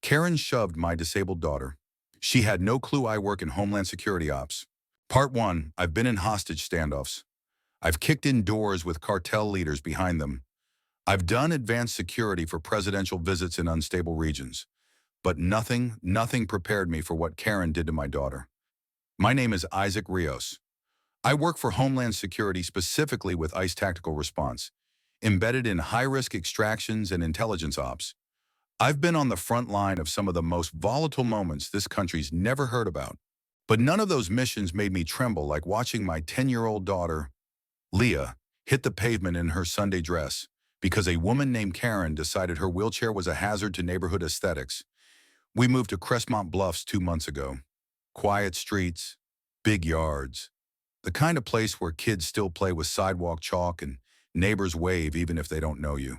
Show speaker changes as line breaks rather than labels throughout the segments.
Karen shoved my disabled daughter. She had no clue I work in Homeland Security Ops. Part 1, I've been in hostage standoffs. I've kicked in doors with cartel leaders behind them. I've done advanced security for presidential visits in unstable regions. But nothing prepared me for what Karen did to my daughter. My name is Isaac Rios. I work for Homeland Security specifically with ICE Tactical Response, embedded in high-risk extractions and intelligence ops. I've been on the front line of some of the most volatile moments this country's never heard about. But none of those missions made me tremble like watching my 10-year-old daughter, Leah, hit the pavement in her Sunday dress because a woman named Karen decided her wheelchair was a hazard to neighborhood aesthetics. We moved to Crestmont Bluffs 2 months ago. Quiet streets, big yards, the kind of place where kids still play with sidewalk chalk and neighbors wave even if they don't know you.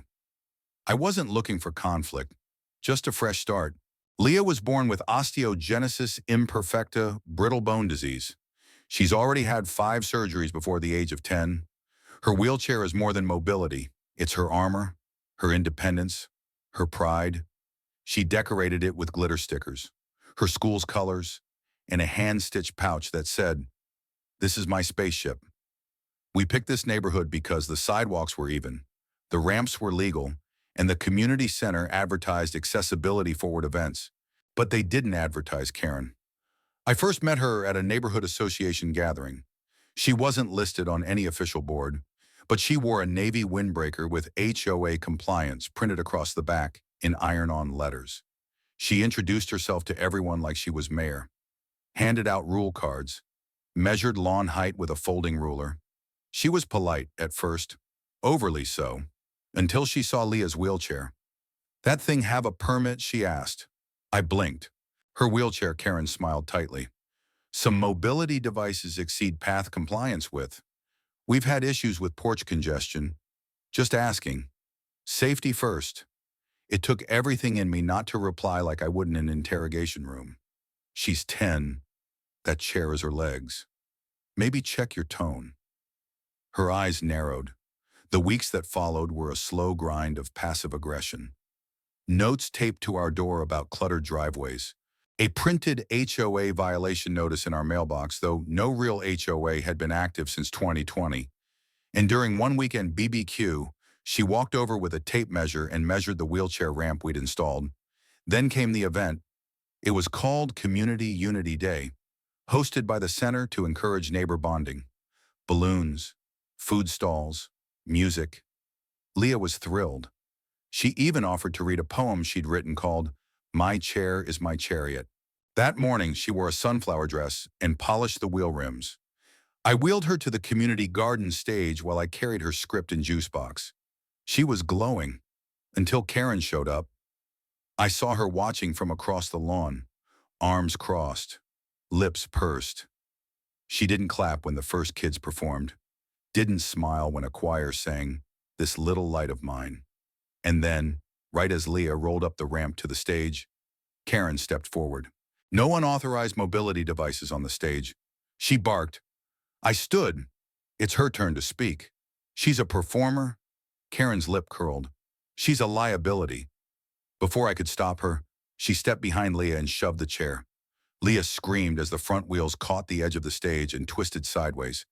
I wasn't looking for conflict, just a fresh start. Leah was born with osteogenesis imperfecta, brittle bone disease. She's already had 5 surgeries before the age of 10. Her wheelchair is more than mobility. It's her armor, her independence, her pride. She decorated it with glitter stickers, her school's colors, and a hand-stitched pouch that said, "This is my spaceship." We picked this neighborhood because the sidewalks were even, the ramps were legal, and the community center advertised accessibility-forward events. But they didn't advertise Karen. I first met her at a neighborhood association gathering. She wasn't listed on any official board, but she wore a navy windbreaker with HOA compliance printed across the back in iron-on letters. She introduced herself to everyone like she was mayor, handed out rule cards, measured lawn height with a folding ruler. She was polite at first, overly so, until she saw Leah's wheelchair. "That thing have a permit?" she asked. I blinked. Her wheelchair, Karen smiled tightly. "Some mobility devices exceed path compliance with. We've had issues with porch congestion. Just asking. Safety first." It took everything in me not to reply like I would in an interrogation room. "She's 10. That chair is her legs. Maybe check your tone." Her eyes narrowed. The weeks that followed were a slow grind of passive aggression. Notes taped to our door about cluttered driveways. A printed HOA violation notice in our mailbox, though no real HOA had been active since 2020. And during one weekend BBQ, she walked over with a tape measure and measured the wheelchair ramp we'd installed. Then came the event. It was called Community Unity Day, hosted by the center to encourage neighbor bonding. Balloons, food stalls, music. Leah was thrilled. She even offered to read a poem she'd written called "My Chair is My Chariot." That morning, she wore a sunflower dress and polished the wheel rims. I wheeled her to the community garden stage while I carried her script and juice box. She was glowing, until Karen showed up. I saw her watching from across the lawn, arms crossed, lips pursed. She didn't clap when the first kids performed, didn't smile when a choir sang, "This Little Light of Mine." And then, right as Leah rolled up the ramp to the stage, Karen stepped forward. No unauthorized mobility devices on the stage. She barked. I stood. It's her turn to speak. "She's a performer." Karen's lip curled. "She's a liability." Before I could stop her, she stepped behind Leah and shoved the chair. Leah screamed as the front wheels caught the edge of the stage and twisted sideways.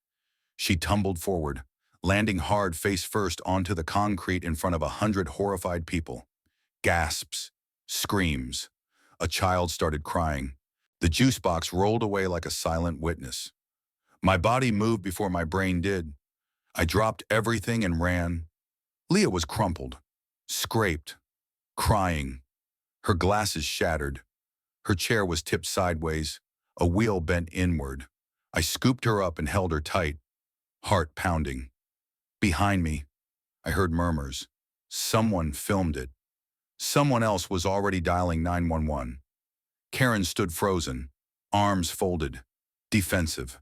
She tumbled forward, landing hard face first onto the concrete in front of 100 horrified people. Gasps, screams. A child started crying. The juice box rolled away like a silent witness. My body moved before my brain did. I dropped everything and ran. Leah was crumpled, scraped, crying. Her glasses shattered. Her chair was tipped sideways, a wheel bent inward. I scooped her up and held her tight, heart pounding. Behind me, I heard murmurs. Someone filmed it. Someone else was already dialing 911. Karen stood frozen, arms folded, defensive.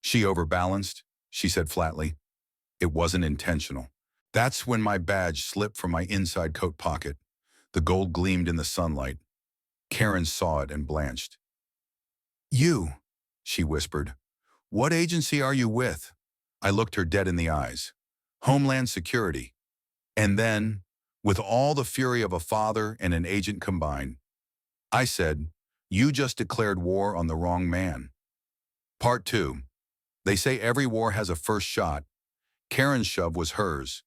"She overbalanced," she said flatly. "It wasn't intentional." That's when my badge slipped from my inside coat pocket. The gold gleamed in the sunlight. Karen saw it and blanched. "You," she whispered. "What agency are you with?" I looked her dead in the eyes. "Homeland Security." And then, with all the fury of a father and an agent combined, I said, "You just declared war on the wrong man." Part 2. They say every war has a first shot. Karen's shove was hers.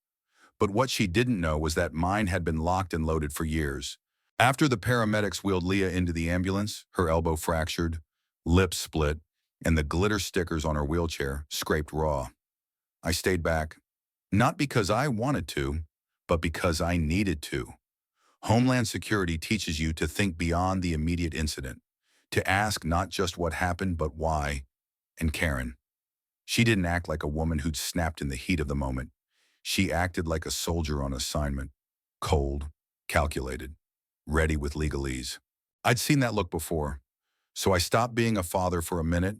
But what she didn't know was that mine had been locked and loaded for years. After the paramedics wheeled Leah into the ambulance, her elbow fractured, lips split, and the glitter stickers on her wheelchair scraped raw, I stayed back. Not because I wanted to, but because I needed to. Homeland Security teaches you to think beyond the immediate incident, to ask not just what happened, but why. And Karen, she didn't act like a woman who'd snapped in the heat of the moment. She acted like a soldier on assignment, cold, calculated, ready with legalese. I'd seen that look before, so I stopped being a father for a minute,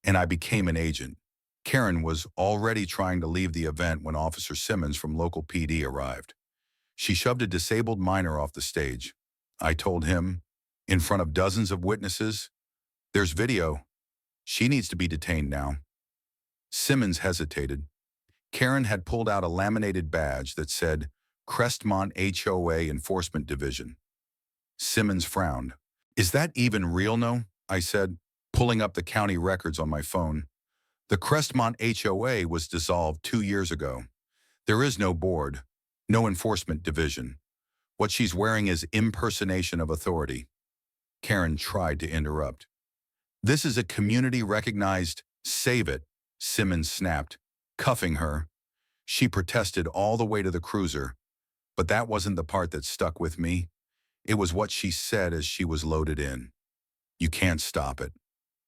and I became an agent. Karen was already trying to leave the event when Officer Simmons from local PD arrived. She shoved a disabled minor off the stage. I told him, in front of dozens of witnesses, "There's video. She needs to be detained now." Simmons hesitated. Karen had pulled out a laminated badge that said Crestmont HOA Enforcement Division. Simmons frowned. "Is that even real, no?" I said, pulling up the county records on my phone. "The Crestmont HOA was dissolved 2 years ago. There is no board, no enforcement division. What she's wearing is impersonation of authority." Karen tried to interrupt. "This is a community-recognized save it," Simmons snapped, cuffing her. She protested all the way to the cruiser, but that wasn't the part that stuck with me. It was what she said as she was loaded in. "You can't stop it.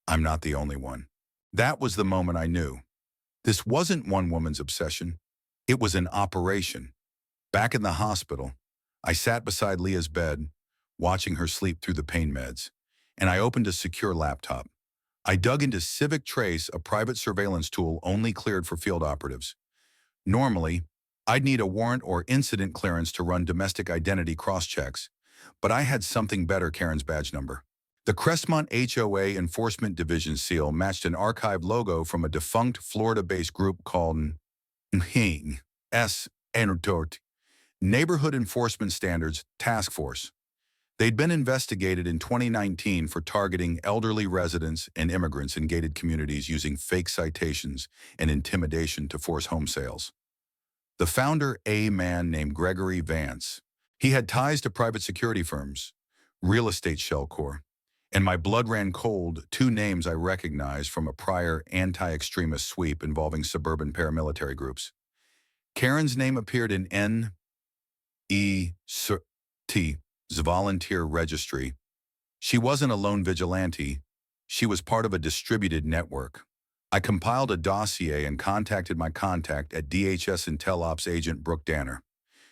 I'm not the only one." That was the moment I knew. This wasn't one woman's obsession. It was an operation. Back in the hospital, I sat beside Leah's bed, watching her sleep through the pain meds, and I opened a secure laptop. I dug into Civic Trace, a private surveillance tool only cleared for field operatives. Normally, I'd need a warrant or incident clearance to run domestic identity cross-checks, but I had something better: Karen's badge number. The Crestmont HOA Enforcement Division seal matched an archived logo from a defunct Florida-based group called Neighborhood Enforcement Standards Task Force. They'd been investigated in 2019 for targeting elderly residents and immigrants in gated communities using fake citations and intimidation to force home sales. The founder, a man named Gregory Vance. He had ties to private security firms, real estate shell core, and my blood ran cold. 2 names I recognized from a prior anti-extremist sweep involving suburban paramilitary groups. Karen's name appeared in N.E.C.T's volunteer registry. She wasn't a lone vigilante. She was part of a distributed network. I compiled a dossier and contacted my contact at DHS Intel Ops agent Brooke Danner.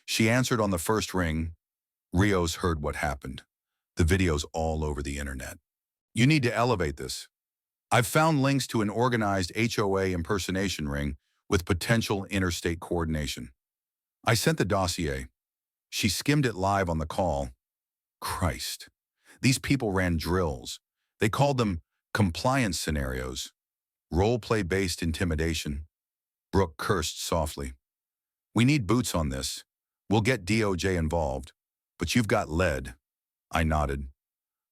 She answered on the first ring. "Rios heard what happened. The video's all over the internet. You need to elevate this. I've found links to an organized HOA impersonation ring with potential interstate coordination." I sent the dossier. She skimmed it live on the call. Christ. These people ran drills. They called them compliance scenarios. Role-play-based intimidation. Brooke cursed softly. "We need boots on this. We'll get DOJ involved. But you've got lead." I nodded.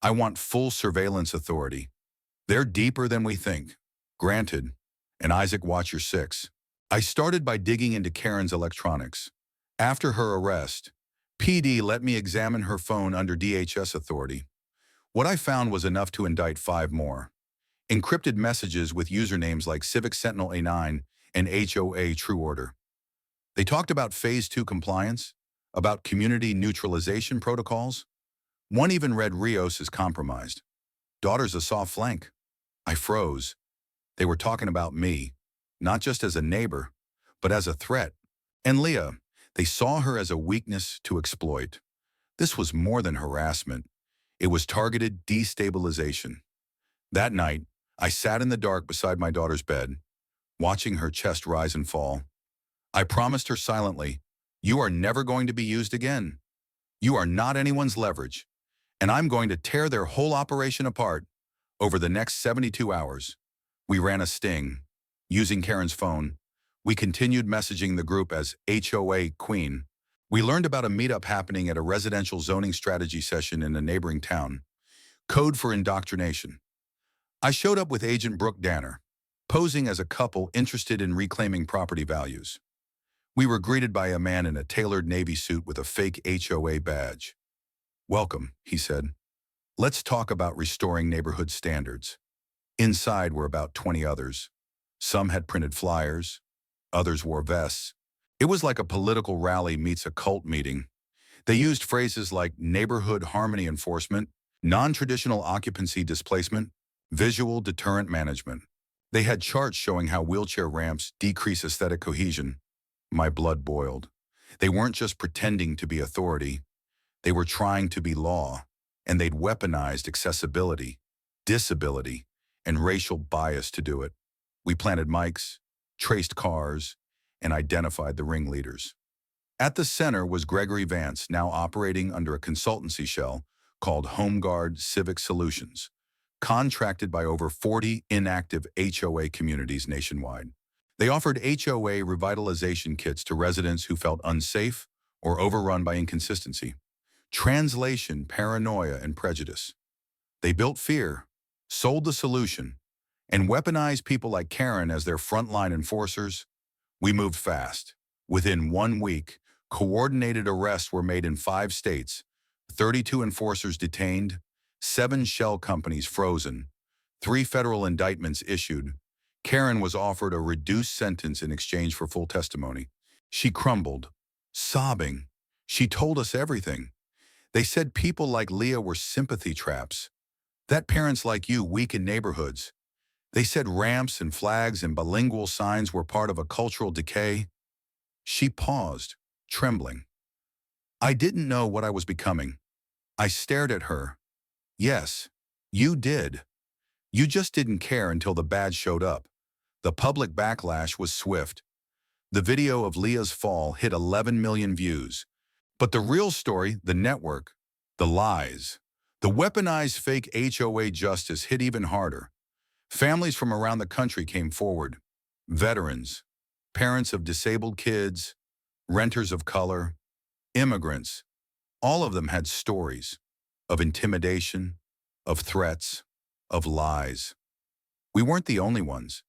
"I want full surveillance authority. They're deeper than we think." "Granted." And Isaac, watch your 6. I started by digging into Karen's electronics. After her arrest, PD let me examine her phone under DHS authority. What I found was enough to indict 5 more. Encrypted messages with usernames like Civic Sentinel A9 and HOA True Order. They talked about Phase 2 compliance, about community neutralization protocols. One even read Rios is compromised. Daughter's a soft flank. I froze. They were talking about me, not just as a neighbor, but as a threat. And Leah, they saw her as a weakness to exploit. This was more than harassment. It was targeted destabilization. That night, I sat in the dark beside my daughter's bed, watching her chest rise and fall. I promised her silently, "You are never going to be used again. You are not anyone's leverage, and I'm going to tear their whole operation apart over the next 72 hours. We ran a sting. Using Karen's phone, we continued messaging the group as HOA Queen. We learned about a meetup happening at a residential zoning strategy session in a neighboring town. Code for indoctrination. I showed up with Agent Brooke Danner, posing as a couple interested in reclaiming property values. We were greeted by a man in a tailored Navy suit with a fake HOA badge. "Welcome," he said. "Let's talk about restoring neighborhood standards." Inside were about 20 others. Some had printed flyers. Others wore vests. It was like a political rally meets a cult meeting. They used phrases like neighborhood harmony enforcement, non-traditional occupancy displacement, visual deterrent management. They had charts showing how wheelchair ramps decrease aesthetic cohesion. My blood boiled. They weren't just pretending to be authority. They were trying to be law, and they'd weaponized accessibility, disability, and racial bias to do it. We planted mics, traced cars, and identified the ringleaders. At the center was Gregory Vance, now operating under a consultancy shell called HomeGuard Civic Solutions, contracted by over 40 inactive HOA communities nationwide. They offered HOA revitalization kits to residents who felt unsafe or overrun by inconsistency. Translation, paranoia, and prejudice. They built fear, sold the solution, and weaponized people like Karen as their frontline enforcers. We moved fast. Within 1 week, coordinated arrests were made in 5 states, 32 enforcers detained, 7 shell companies frozen, 3 federal indictments issued. Karen was offered a reduced sentence in exchange for full testimony. She crumbled, sobbing. She told us everything. They said people like Leah were sympathy traps, that parents like you weaken neighborhoods. They said ramps and flags and bilingual signs were part of a cultural decay. She paused, trembling. I didn't know what I was becoming. I stared at her. Yes, you did. You just didn't care until the badge showed up. The public backlash was swift. The video of Leah's fall hit 11 million views. But the real story, the network, the lies, the weaponized fake HOA justice hit even harder. Families from around the country came forward. Veterans, parents of disabled kids, renters of color, immigrants. All of them had stories of intimidation, of threats, of lies. We weren't the only ones,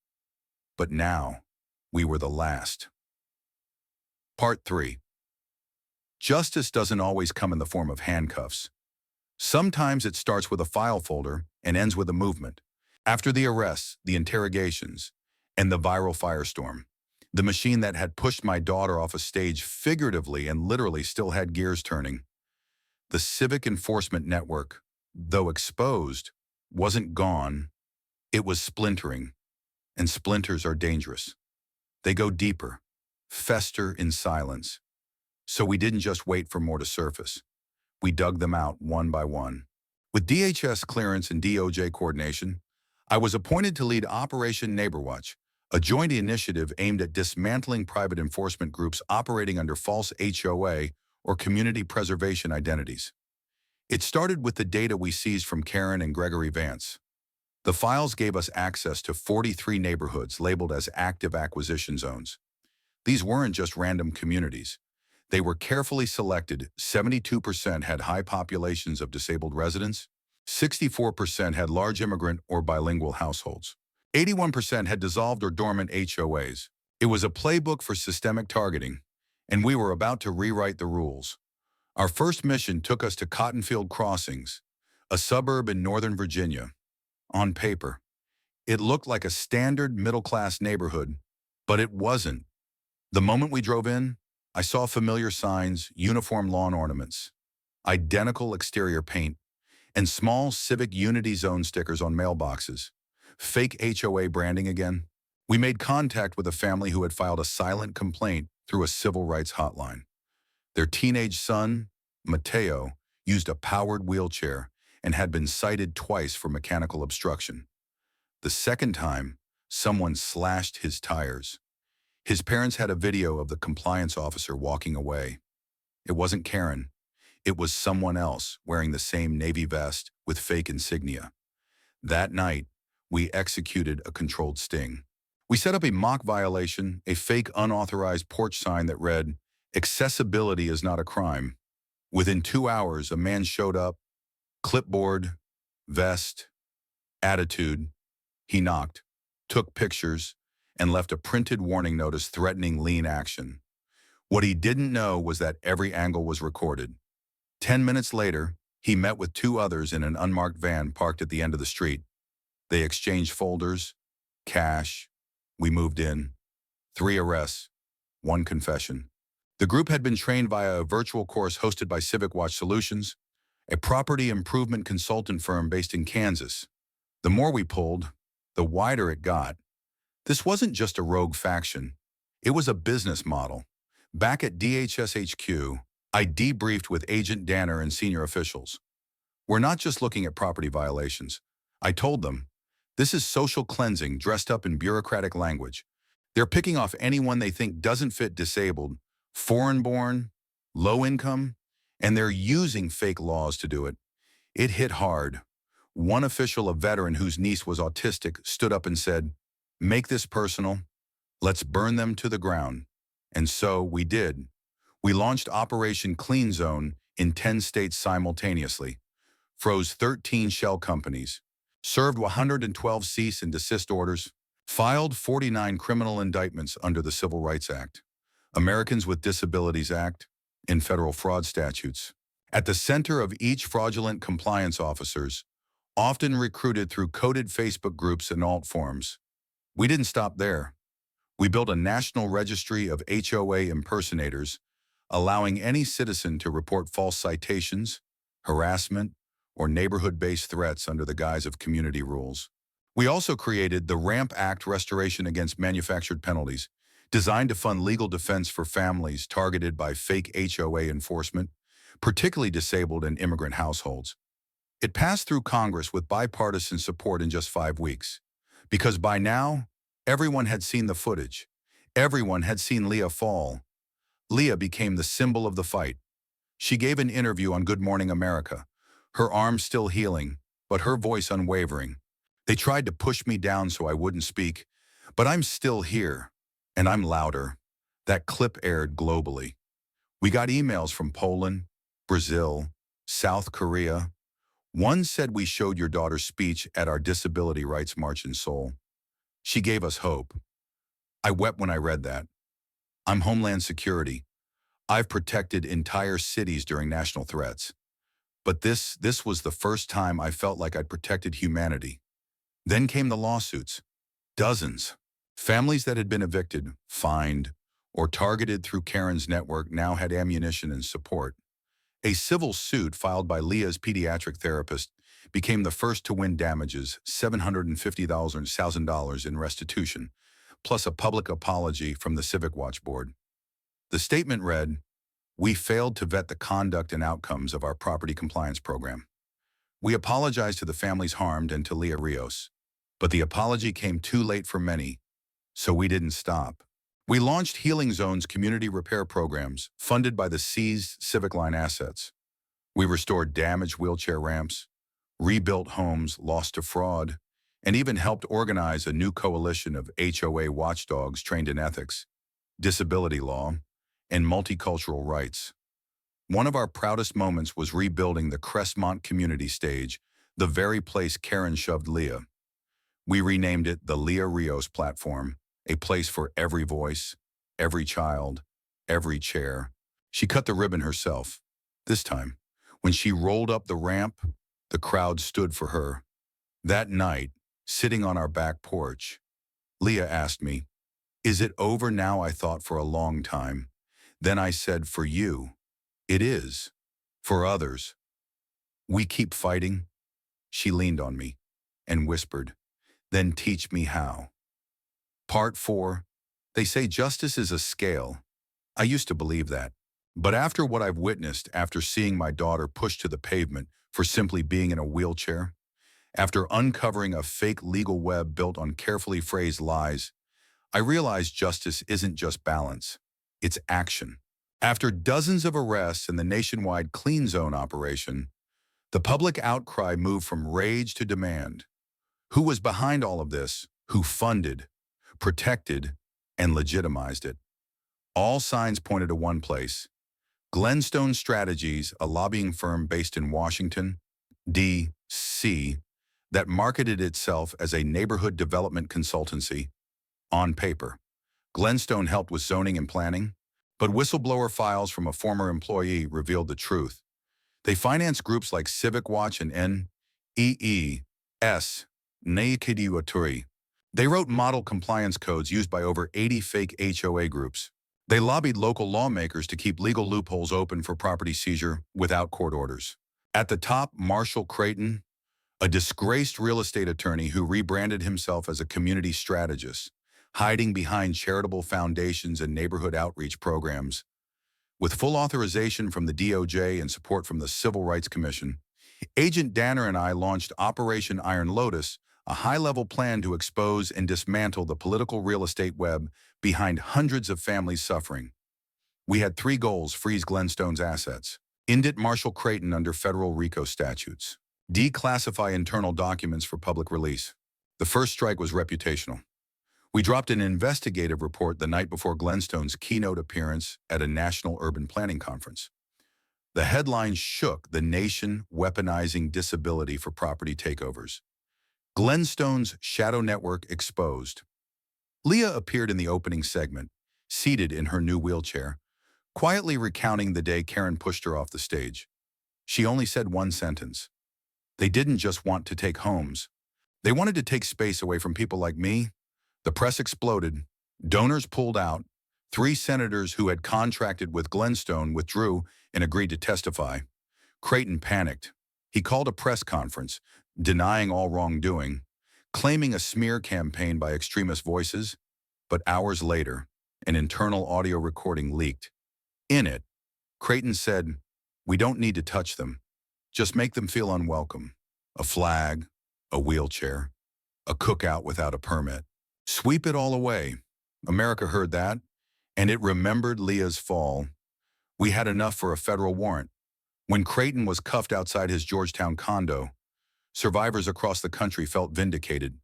but now we were the last. Part 3. Justice doesn't always come in the form of handcuffs. Sometimes it starts with a file folder and ends with a movement. After the arrests, the interrogations, and the viral firestorm, the machine that had pushed my daughter off a stage figuratively and literally still had gears turning. The civic enforcement network, though exposed, wasn't gone. It was splintering, and splinters are dangerous. They go deeper, fester in silence. So we didn't just wait for more to surface. We dug them out one by one. With DHS clearance and DOJ coordination, I was appointed to lead Operation Neighborwatch, a joint initiative aimed at dismantling private enforcement groups operating under false HOA or community preservation identities. It started with the data we seized from Karen and Gregory Vance. The files gave us access to 43 neighborhoods labeled as active acquisition zones. These weren't just random communities. They were carefully selected. 72% had high populations of disabled residents. 64% had large immigrant or bilingual households. 81% had dissolved or dormant HOAs. It was a playbook for systemic targeting, and we were about to rewrite the rules. Our first mission took us to Cottonfield Crossings, a suburb in Northern Virginia. On paper, it looked like a standard middle-class neighborhood, but it wasn't. The moment we drove in, I saw familiar signs, uniform lawn ornaments, identical exterior paint, and small Civic Unity Zone stickers on mailboxes. Fake HOA branding again. We made contact with a family who had filed a silent complaint through a civil rights hotline. Their teenage son, Mateo, used a powered wheelchair and had been cited twice for mechanical obstruction. The second time, someone slashed his tires. His parents had a video of the compliance officer walking away. It wasn't Karen. It was someone else wearing the same navy vest with fake insignia. That night, we executed a controlled sting. We set up a mock violation, a fake unauthorized porch sign that read, "Accessibility is not a crime." Within 2 hours, a man showed up, clipboard, vest, attitude. He knocked, took pictures, and left a printed warning notice threatening lean action. What he didn't know was that every angle was recorded. 10 minutes later, he met with two others in an unmarked van parked at the end of the street. They exchanged folders, cash. We moved in. 3 arrests, 1 confession. The group had been trained via a virtual course hosted by Civic Watch Solutions, a property improvement consultant firm based in Kansas. The more we pulled, the wider it got. This wasn't just a rogue faction. It was a business model. Back at DHS HQ, I debriefed with Agent Danner and senior officials. We're not just looking at property violations. I told them, this is social cleansing dressed up in bureaucratic language. They're picking off anyone they think doesn't fit disabled, foreign-born, low-income, and they're using fake laws to do it. It hit hard. One official, a veteran whose niece was autistic, stood up and said, "Make this personal. Let's burn them to the ground." And so we did. We launched Operation Clean Zone in 10 states simultaneously, froze 13 shell companies, served 112 cease and desist orders, filed 49 criminal indictments under the Civil Rights Act, Americans with Disabilities Act, and federal fraud statutes. At the center of each fraudulent compliance officers, often recruited through coded Facebook groups and alt forums. We didn't stop there. We built a national registry of HOA impersonators, allowing any citizen to report false citations, harassment, or neighborhood-based threats under the guise of community rules. We also created the RAMP Act Restoration Against Manufactured Penalties, designed to fund legal defense for families targeted by fake HOA enforcement, particularly disabled and immigrant households. It passed through Congress with bipartisan support in just 5 weeks. Because by now, everyone had seen the footage. Everyone had seen Leah fall. Leah became the symbol of the fight. She gave an interview on Good Morning America, her arm still healing, but her voice unwavering. They tried to push me down so I wouldn't speak, but I'm still here, and I'm louder. That clip aired globally. We got emails from Poland, Brazil, South Korea. One said we showed your daughter's speech at our Disability Rights March in Seoul. She gave us hope. I wept when I read that. I'm Homeland Security. I've protected entire cities during national threats. But this was the first time I felt like I'd protected humanity. Then came the lawsuits. Dozens. Families that had been evicted, fined, or targeted through Karen's network now had ammunition and support. A civil suit filed by Leah's pediatric therapist became the first to win damages, $750,000 in restitution, plus a public apology from the Civic Watch Board. The statement read, "We failed to vet the conduct and outcomes of our property compliance program. We apologize to the families harmed and to Leah Rios, but the apology came too late for many, so we didn't stop. We launched Healing Zone's community repair programs funded by the seized Civic Line assets. We restored damaged wheelchair ramps, rebuilt homes lost to fraud, and even helped organize a new coalition of HOA watchdogs trained in ethics, disability law, and multicultural rights. One of our proudest moments was rebuilding the Crestmont Community Stage, the very place Karen shoved Leah. We renamed it the Leah Rios Platform, a place for every voice, every child, every chair. She cut the ribbon herself. This time, when she rolled up the ramp, the crowd stood for her. That night, sitting on our back porch, Leah asked me, "Is it over now?" I thought for a long time. Then I said, "For you, it is. For others, we keep fighting." She leaned on me and whispered, "Then teach me how." Part 4. They say justice is a scale. I used to believe that. But after what I've witnessed, after seeing my daughter pushed to the pavement for simply being in a wheelchair, after uncovering a fake legal web built on carefully phrased lies, I realized justice isn't just balance, it's action. After dozens of arrests and the nationwide Clean Zone operation, the public outcry moved from rage to demand. Who was behind all of this? Who funded, protected, and legitimized it? All signs pointed to one place: Glenstone Strategies, a lobbying firm based in Washington, D. that marketed itself as a neighborhood development consultancy. On paper, Glenstone helped with zoning and planning, but whistleblower files from a former employee revealed the truth. They financed groups like Civic Watch and NEES, Naikidiwaturi. They wrote model compliance codes used by over 80 fake HOA groups. They lobbied local lawmakers to keep legal loopholes open for property seizure without court orders. At the top, Marshall Creighton, a disgraced real estate attorney who rebranded himself as a community strategist, hiding behind charitable foundations and neighborhood outreach programs. With full authorization from the DOJ and support from the Civil Rights Commission, Agent Danner and I launched Operation Iron Lotus, a high-level plan to expose and dismantle the political real estate web behind hundreds of families suffering. We had 3 goals: freeze Glenstone's assets, indict Marshall Creighton under federal RICO statutes, declassify internal documents for public release. The first strike was reputational. We dropped an investigative report the night before Glenstone's keynote appearance at a national urban planning conference. The headline shook the nation, weaponizing disability for property takeovers. Glenstone's shadow network exposed. Leah appeared in the opening segment, seated in her new wheelchair, quietly recounting the day Karen pushed her off the stage. She only said one sentence. They didn't just want to take homes. They wanted to take space away from people like me. The press exploded. Donors pulled out. 3 senators who had contracted with Glenstone withdrew and agreed to testify. Creighton panicked. He called a press conference, denying all wrongdoing, claiming a smear campaign by extremist voices. But hours later, an internal audio recording leaked. In it, Creighton said, "We don't need to touch them. Just make them feel unwelcome. A flag, a wheelchair, a cookout without a permit. Sweep it all away." America heard that, and it remembered Leah's fall. We had enough for a federal warrant. When Creighton was cuffed outside his Georgetown condo, survivors across the country felt vindicated.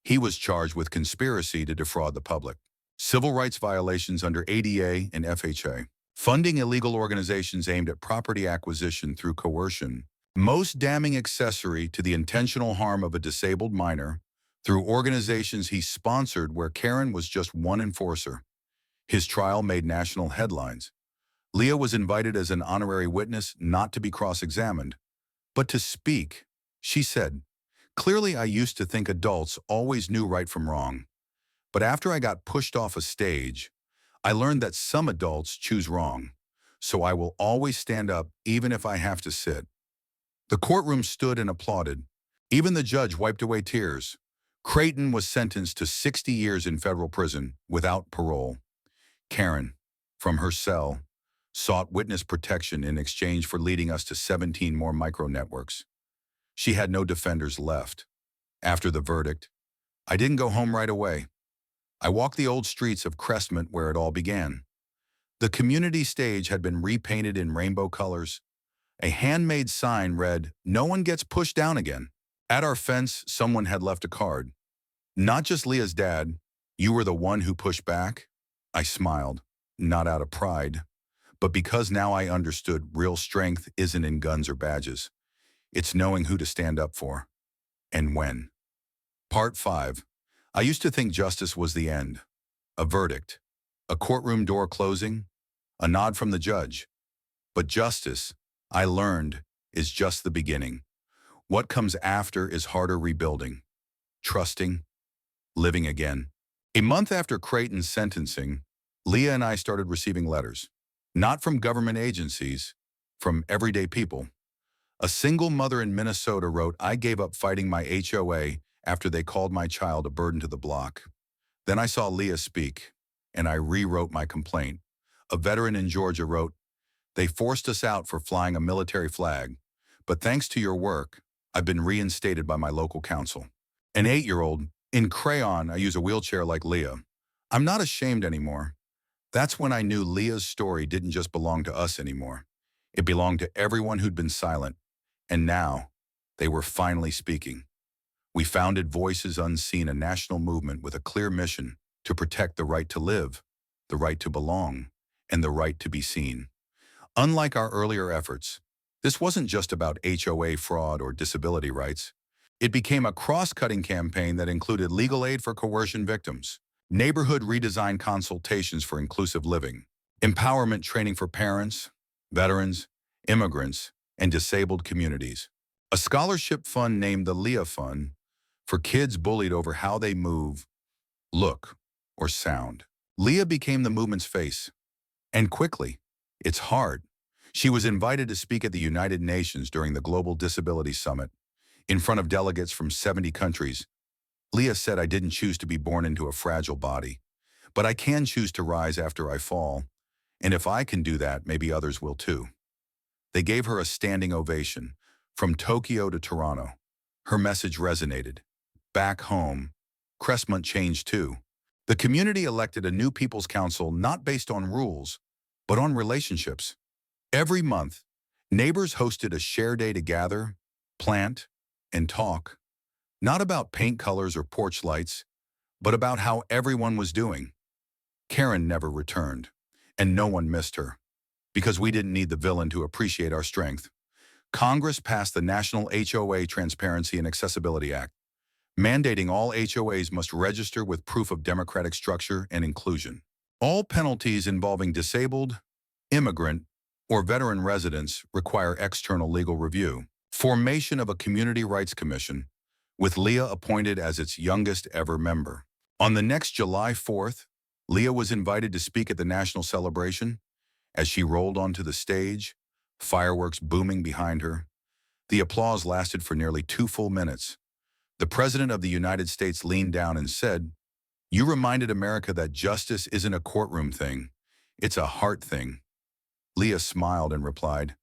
He was charged with conspiracy to defraud the public, civil rights violations under ADA and FHA, funding illegal organizations aimed at property acquisition through coercion, most damning accessory to the intentional harm of a disabled minor, through organizations he sponsored where Karen was just one enforcer. His trial made national headlines. Leah was invited as an honorary witness, not to be cross-examined, but to speak. She said, "Clearly I used to think adults always knew right from wrong. But after I got pushed off a stage, I learned that some adults choose wrong. So I will always stand up even if I have to sit." The courtroom stood and applauded. Even the judge wiped away tears. Creighton was sentenced to 60 years in federal prison without parole. Karen, from her cell, sought witness protection in exchange for leading us to 17 more micro-networks. She had no defenders left. After the verdict, I didn't go home right away. I walked the old streets of Crestmont where it all began. The community stage had been repainted in rainbow colors. A handmade sign read, "No one gets pushed down again." At our fence, someone had left a card. "Not just Leah's dad, you were the one who pushed back." I smiled, not out of pride, but because now I understood real strength isn't in guns or badges. It's knowing who to stand up for, and when. Part 5. I used to think justice was the end. A verdict, a courtroom door closing, a nod from the judge. But justice, I learned, is just the beginning. What comes after is harder rebuilding, trusting, living again. A month after Creighton's sentencing, Leah and I started receiving letters. Not from government agencies, from everyday people. A single mother in Minnesota wrote, "I gave up fighting my HOA after they called my child a burden to the block." Then I saw Leah speak, and I rewrote my complaint. A veteran in Georgia wrote, "They forced us out for flying a military flag, but thanks to your work, I've been reinstated by my local council." An 8-year-old, "In crayon, I use a wheelchair like Leah. I'm not ashamed anymore." That's when I knew Leah's story didn't just belong to us anymore. It belonged to everyone who'd been silent. And now, they were finally speaking. We founded Voices Unseen, a national movement with a clear mission to protect the right to live, the right to belong, and the right to be seen. Unlike our earlier efforts, This wasn't just about HOA fraud or disability rights. It became a cross-cutting campaign that included legal aid for coercion victims, neighborhood redesign consultations for inclusive living, empowerment training for parents, veterans, immigrants, and disabled communities. A scholarship fund named the Leah Fund for kids bullied over how they move, look, or sound. Leah became the movement's face, and quickly. It's hard. She was invited to speak at the United Nations during the Global Disability Summit. In front of delegates from 70 countries, Leah said, "I didn't choose to be born into a fragile body, but I can choose to rise after I fall, and if I can do that, maybe others will too." They gave her a standing ovation, from Tokyo to Toronto. Her message resonated. Back home, Crestmont changed too. The community elected a new People's Council not based on rules, but on relationships. Every month, neighbors hosted a share day to gather, plant, and talk, not about paint colors or porch lights, but about how everyone was doing. Karen never returned, and no one missed her, because we didn't need the villain to appreciate our strength. Congress passed the National HOA Transparency and Accessibility Act, mandating all HOAs must register with proof of democratic structure and inclusion. All penalties involving disabled, immigrant, or veteran residents require external legal review. Formation of a Community Rights Commission, with Leah appointed as its youngest ever member. On the next July 4th, Leah was invited to speak at the national celebration. As she rolled onto the stage, fireworks booming behind her, the applause lasted for nearly 2 full minutes. The President of the United States leaned down and said, "You reminded America that justice isn't a courtroom thing, it's a heart thing." Leah smiled and replied,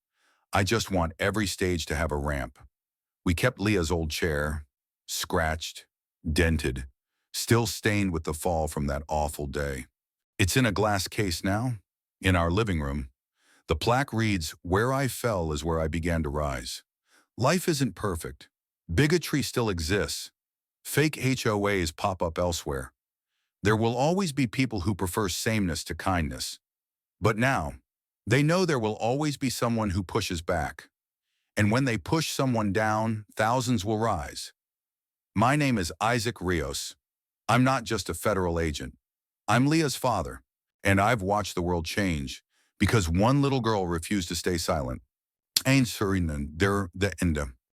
"I just want every stage to have a ramp." We kept Leah's old chair, scratched, dented, still stained with the fall from that awful day. It's in a glass case now, in our living room. The plaque reads, "Where I fell is where I began to rise." Life isn't perfect. Bigotry still exists. Fake HOAs pop up elsewhere. There will always be people who prefer sameness to kindness. But now, they know there will always be someone who pushes back. And when they push someone down, thousands will rise. My name is Isaac Rios. I'm not just a federal agent. I'm Leah's father, and I've watched the world change because one little girl refused to stay silent. Ain't Serena, they're the end.